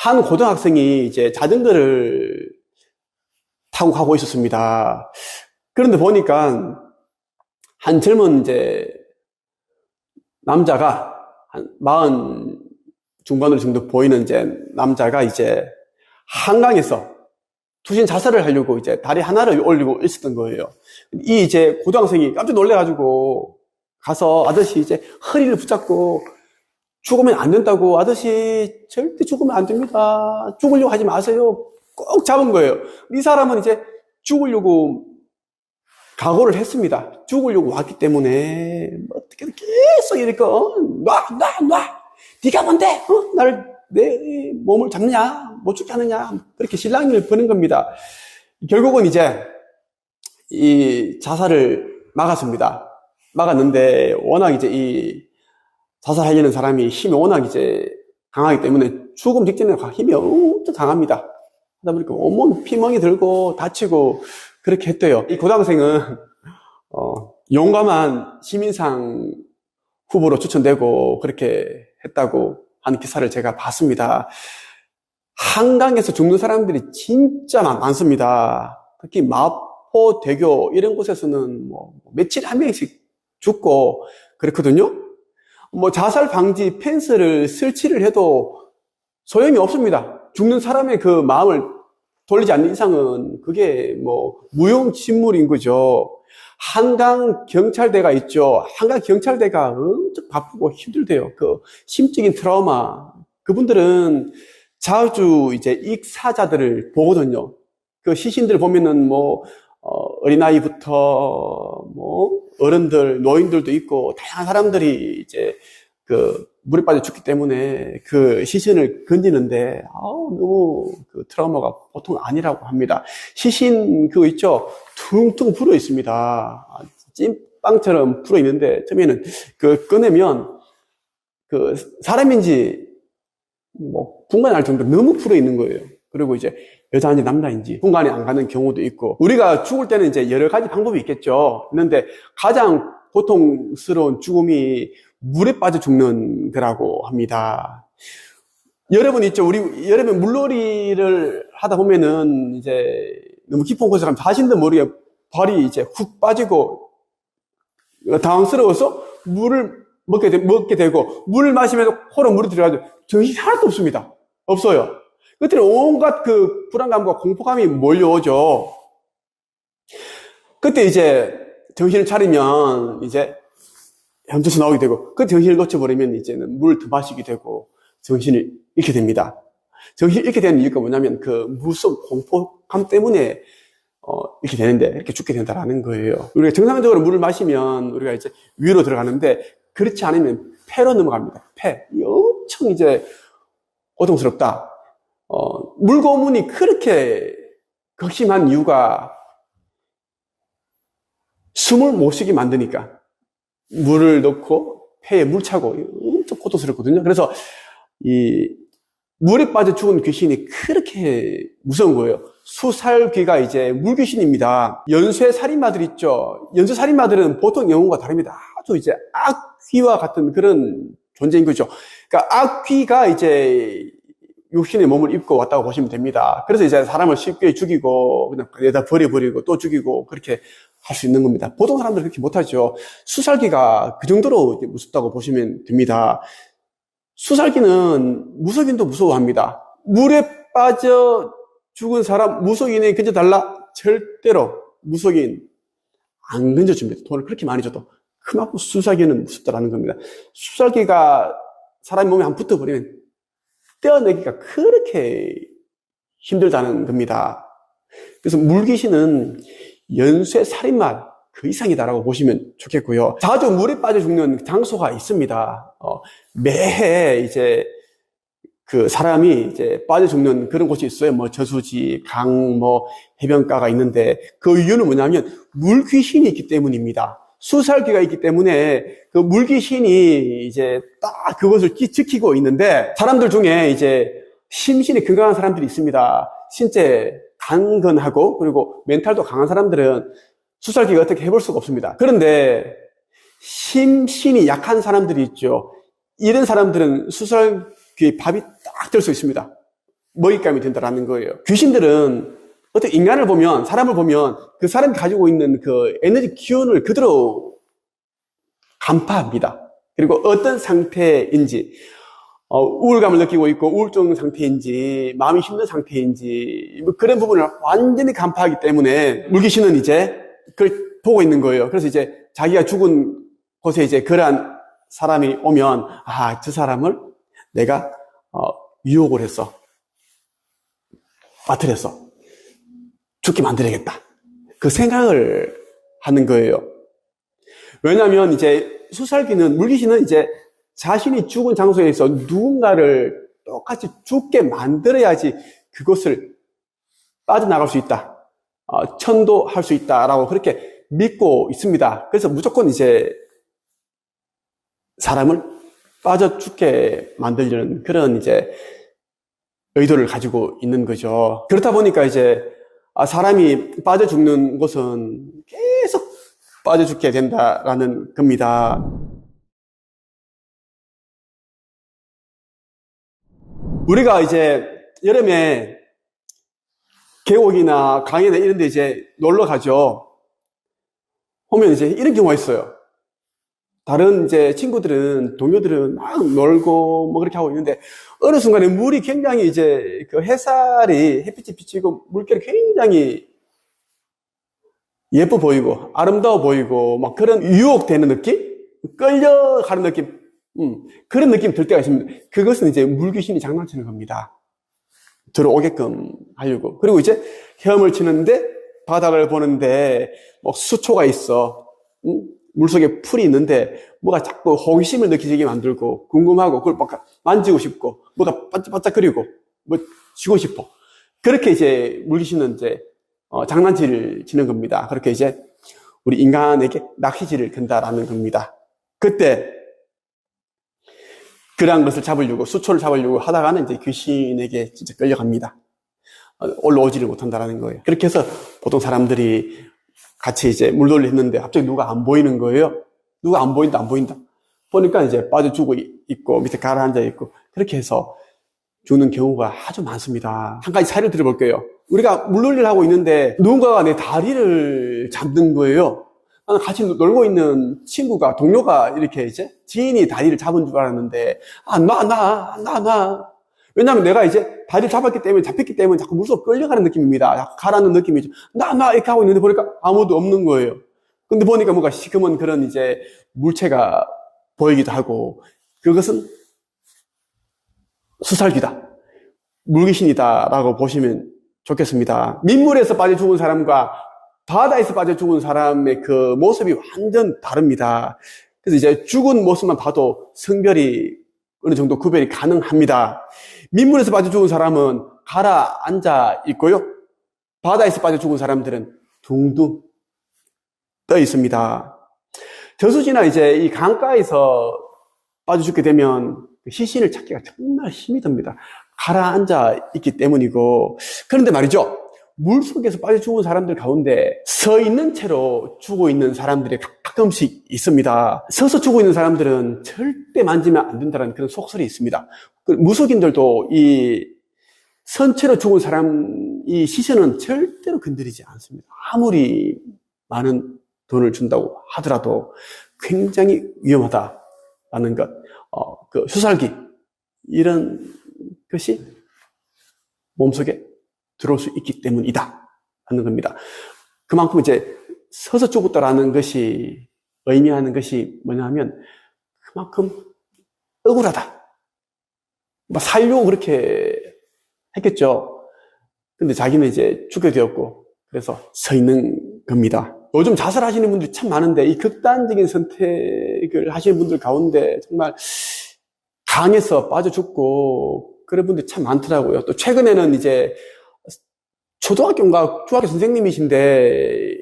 한 고등학생이 이제 자전거를 타고 가고 있었습니다. 그런데 보니까 한 젊은 이제 남자가 한 40 중반으로 정도 보이는 이제 남자가 이제 한강에서 투신 자살을 하려고 이제 다리 하나를 올리고 있었던 거예요. 이 이제 고등학생이 깜짝 놀래가지고 가서 아저씨 이제 허리를 붙잡고 죽으면 안 된다고, 아저씨 절대 죽으면 안 됩니다. 죽으려고 하지 마세요. 꼭 잡은 거예요. 이 사람은 이제 죽으려고 각오를 했습니다. 죽으려고 왔기 때문에 어떻게든 계속 이렇게 놔. 네가 뭔데? 내 몸을 잡냐? 못 죽게 하느냐? 그렇게 실랑이를 버는 겁니다. 결국은 이제 이 자살을 막았습니다. 막았는데 워낙 이제 이 자살하려는 사람이 힘이 워낙 이제 강하기 때문에 죽음 직전에 힘이 엄청 강합니다. 그러다 보니까 온몸 피멍이 들고 다치고 그렇게 했대요. 이 고등학생은 용감한 시민상 후보로 추천되고 그렇게 했다고 하는 기사를 제가 봤습니다. 한강에서 죽는 사람들이 진짜 많습니다. 특히 마포대교 이런 곳에서는 뭐 며칠에 한 명씩 죽고 그렇거든요. 뭐 자살 방지 펜스를 설치를 해도 소용이 없습니다. 죽는 사람의 그 마음을 돌리지 않는 이상은 그게 뭐 무용지물인 거죠. 한강 경찰대가 있죠. 한강 경찰대가 엄청 바쁘고 힘들대요. 그 심적인 트라우마. 그분들은 자주 이제 익사자들을 보거든요. 그 시신들 보면은 뭐 어린아이부터 뭐 어른들, 노인들도 있고 다양한 사람들이 이제 그 물에 빠져 죽기 때문에 그 시신을 건지는데 너무 그 트라우마가 보통 아니라고 합니다. 시신 그거 있죠? 퉁퉁 불어 있습니다. 찐빵처럼 불어 있는데 처음에는 그 꺼내면 그 사람인지 뭐 분간이 날 정도로 너무 불어 있는 거예요. 그리고 이제 여자인지 남자인지 분간이 안 가는 경우도 있고, 우리가 죽을 때는 이제 여러 가지 방법이 있겠죠. 있는데 가장 고통스러운 죽음이 물에 빠져 죽는 거라고 합니다. 여러분 있죠? 우리 여름에 물놀이를 하다 보면은 이제 너무 깊은 곳에 가면 자신도 모르게 발이 이제 훅 빠지고 당황스러워서 물을 먹게 되고, 물을 마시면서 코로 물이 들어가지고 정신이 하나도 없습니다. 없어요. 그때 온갖 그 불안감과 공포감이 몰려오죠. 그때 이제 정신을 차리면 이제 현저서 나오게 되고, 그 정신을 놓쳐버리면 이제는 물을 더 마시게 되고 정신을 잃게 됩니다. 정신을 잃게 되는 이유가 뭐냐면 그 무서운 공포감 때문에 이렇게 되는데, 이렇게 죽게 된다라는 거예요. 우리가 정상적으로 물을 마시면 우리가 이제 위로 들어가는데, 그렇지 않으면 폐로 넘어갑니다. 폐. 엄청 이제 고통스럽다. 물고문이 그렇게 극심한 이유가 숨을 못 쉬게 만드니까. 물을 넣고 폐에 물 차고 엄청 고통스럽거든요. 그래서 이 물에 빠져 죽은 귀신이 그렇게 무서운 거예요. 수살귀가 이제 물귀신입니다. 연쇄살인마들 있죠. 연쇄살인마들은 보통 영웅과 다릅니다. 아주 이제 악귀와 같은 그런 존재인 거죠. 그러니까 악귀가 이제 육신의 몸을 입고 왔다고 보시면 됩니다. 그래서 이제 사람을 쉽게 죽이고 그냥 내다 버려버리고 또 죽이고 그렇게 할 수 있는 겁니다. 보통 사람들은 그렇게 못하죠. 수살기가 그 정도로 무섭다고 보시면 됩니다. 수살기는 무속인도 무서워합니다. 물에 빠져 죽은 사람 무속인에 건져달라? 절대로 무속인 안 건져줍니다. 돈을 그렇게 많이 줘도. 그만큼 수살기는 무섭다라는 겁니다. 수살기가 사람 몸에 한 붙어버리면 떼어내기가 그렇게 힘들다는 겁니다. 그래서 물귀신은 연쇄살인마 그 이상이다라고 보시면 좋겠고요. 자주 물에 빠져 죽는 장소가 있습니다. 매해 이제 그 사람이 이제 빠져 죽는 그런 곳이 있어요. 뭐 저수지, 강, 뭐 해변가가 있는데, 그 이유는 뭐냐면 물귀신이 있기 때문입니다. 수살기가 있기 때문에 그 물귀신이 이제 딱 그것을 지키고 있는데, 사람들 중에 이제 심신이 건강한 사람들이 있습니다. 신체 강건하고 그리고 멘탈도 강한 사람들은 수살기가 어떻게 해볼 수가 없습니다. 그런데 심신이 약한 사람들이 있죠. 이런 사람들은 수살기의 밥이 딱 될 수 있습니다. 먹잇감이 된다라는 거예요. 귀신들은 어떤 인간을 보면, 사람을 보면 그 사람이 가지고 있는 그 에너지 기운을 그대로 간파합니다. 그리고 어떤 상태인지, 우울감을 느끼고 있고 우울증 상태인지, 마음이 힘든 상태인지, 뭐 그런 부분을 완전히 간파하기 때문에 물귀신은 이제 그걸 보고 있는 거예요. 그래서 이제 자기가 죽은 곳에 이제 그러한 사람이 오면, 아, 저 사람을 내가 유혹을 했어. 빠뜨렸어. 죽게 만들어야겠다. 그 생각을 하는 거예요. 왜냐하면 이제 수살기는, 물귀신은 이제 자신이 죽은 장소에서 누군가를 똑같이 죽게 만들어야지 그것을 빠져나갈 수 있다. 천도할 수 있다라고 그렇게 믿고 있습니다. 그래서 무조건 이제 사람을 빠져 죽게 만들려는 그런 이제 의도를 가지고 있는 거죠. 그렇다 보니까 이제 사람이 빠져 죽는 곳은 계속 빠져 죽게 된다라는 겁니다. 우리가 이제 여름에 계곡이나 강이나 이런 데 이제 놀러 가죠. 보면 이제 이런 경우가 있어요. 다른 이제 친구들은, 동료들은 막 놀고 뭐 그렇게 하고 있는데 어느 순간에 물이 굉장히 이제 그 햇살이, 햇빛이 비치고 물결이 굉장히 예뻐 보이고 아름다워 보이고 막 그런 유혹되는 느낌? 끌려가는 느낌? 그런 느낌이 들 때가 있습니다. 그것은 이제 물귀신이 장난치는 겁니다. 들어오게끔 하려고. 그리고 이제 헤엄을 치는데 바닥을 보는데 뭐 수초가 있어. 물속에 풀이 있는데 뭐가 자꾸 호기심을 느끼게 만들고 궁금하고 그걸 막 만지고 싶고 뭐가 반짝반짝거리고 뭐 쥐고 싶어. 그렇게 이제 물귀신은 이제 장난질을 치는 겁니다. 그렇게 이제 우리 인간에게 낚시질을 건다라는 겁니다. 그때 그러한 것을 잡으려고, 수초를 잡으려고 하다가는 이제 귀신에게 진짜 끌려갑니다. 올라오지를 못한다라는 거예요. 그렇게 해서 보통 사람들이 같이 이제 물놀이 했는데 갑자기 누가 안 보이는 거예요. 누가 안 보인다. 보니까 이제 빠져 죽고 있고 밑에 가라앉아 있고 그렇게 해서 죽는 경우가 아주 많습니다. 한 가지 사례를 들어볼게요. 우리가 물놀이를 하고 있는데 누군가가 내 다리를 잡는 거예요. 나는 같이 놀고 있는 친구가, 동료가 이렇게 이제 지인이 다리를 잡은 줄 알았는데 나. 왜냐하면 내가 이제 다리를 잡혔기 때문에 자꾸 물속 끌려가는 느낌입니다. 자꾸 가라앉는 느낌이죠. 나 이렇게 하고 있는데 보니까 아무도 없는 거예요. 근데 보니까 뭔가 시커먼 그런 이제 물체가 보이기도 하고 그것은 수살기다. 물귀신이다라고 보시면 좋겠습니다. 민물에서 빠져 죽은 사람과 바다에서 빠져 죽은 사람의 그 모습이 완전 다릅니다. 그래서 이제 죽은 모습만 봐도 성별이 어느 정도 구별이 가능합니다. 민물에서 빠져 죽은 사람은 가라앉아 있고요. 바다에서 빠져 죽은 사람들은 둥둥 떠 있습니다. 저수지나 이제 이 강가에서 빠져 죽게 되면 시신을 찾기가 정말 힘이 듭니다. 가라앉아 있기 때문이고. 그런데 말이죠. 물속에서 빠져 죽은 사람들 가운데 서 있는 채로 죽어 있는 사람들이 가끔씩 있습니다. 서서 죽어 있는 사람들은 절대 만지면 안 된다는 그런 속설이 있습니다. 무속인들도 이 선체로 죽은 사람, 이 시신은 절대로 건드리지 않습니다. 아무리 많은 돈을 준다고 하더라도 굉장히 위험하다라는 것, 그 수살기, 이런 것이 몸속에 들어올 수 있기 때문이다 하는 겁니다. 그만큼 이제 서서 죽었다라는 것이 의미하는 것이 뭐냐면 그만큼 억울하다. 살려고 그렇게 했겠죠. 근데 자기는 이제 죽게 되었고 그래서 서 있는 겁니다. 요즘 자살하시는 분들이 참 많은데 이 극단적인 선택을 하시는 분들 가운데 정말 강에서 빠져 죽고 그런 분들이 참 많더라고요. 또 최근에는 이제 초등학교인가 중학교 선생님이신데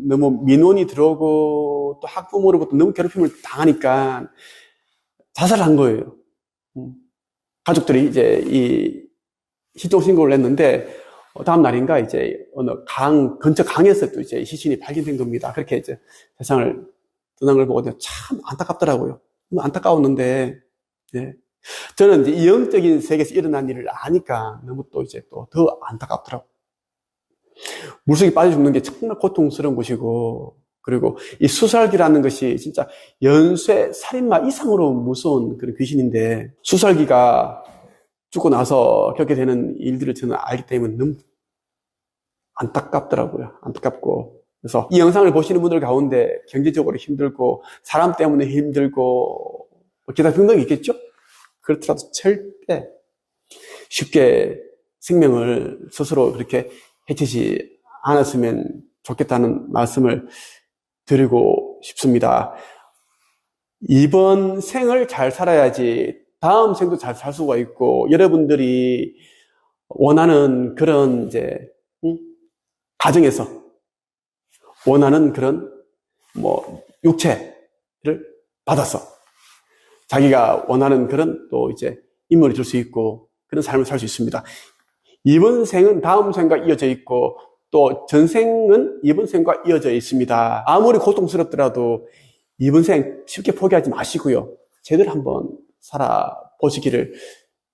너무 민원이 들어오고 또 학부모로부터 너무 괴롭힘을 당하니까 자살을 한 거예요. 가족들이 이제 이 실종 신고를 했는데 다음 날인가 이제 어느 근처 강에서 또 이제 시신이 발견된 겁니다. 그렇게 이제 세상을 떠난 걸 보고 참 안타깝더라고요. 너무 안타까웠는데, 예. 저는 이제 이 영적인 세계에서 일어난 일을 아니까 너무 또 이제 또 더 안타깝더라고요. 물속에 빠져 죽는 게 정말 고통스러운 것이고, 그리고 이 수살기라는 것이 진짜 연쇄 살인마 이상으로 무서운 그런 귀신인데, 수살기가 죽고 나서 겪게 되는 일들을 저는 알기 때문에 너무 안타깝더라고요. 안타깝고. 그래서 이 영상을 보시는 분들 가운데 경제적으로 힘들고, 사람 때문에 힘들고, 기타 등등이 있겠죠? 그렇더라도 절대 쉽게 생명을 스스로 그렇게 해치지 않았으면 좋겠다는 말씀을 드리고 싶습니다. 이번 생을 잘 살아야지 다음 생도 잘 살 수가 있고, 여러분들이 원하는 그런 이제 가정에서 원하는 그런 육체를 받아서 자기가 원하는 그런 또 이제 인물이 될 수 있고 그런 삶을 살 수 있습니다. 이번 생은 다음 생과 이어져 있고 또 전생은 이번 생과 이어져 있습니다. 아무리 고통스럽더라도 이번 생 쉽게 포기하지 마시고요. 제대로 한번 살아보시기를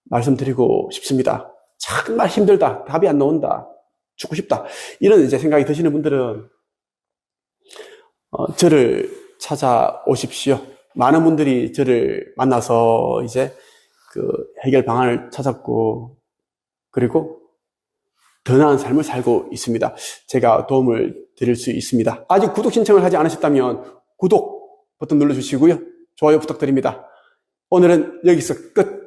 말씀드리고 싶습니다. 정말 힘들다. 답이 안 나온다. 죽고 싶다. 이런 이제 생각이 드시는 분들은 저를 찾아오십시오. 많은 분들이 저를 만나서 이제 그 해결 방안을 찾았고, 그리고 더 나은 삶을 살고 있습니다. 제가 도움을 드릴 수 있습니다. 아직 구독 신청을 하지 않으셨다면 구독 버튼 눌러주시고요. 좋아요 부탁드립니다. 오늘은 여기서 끝.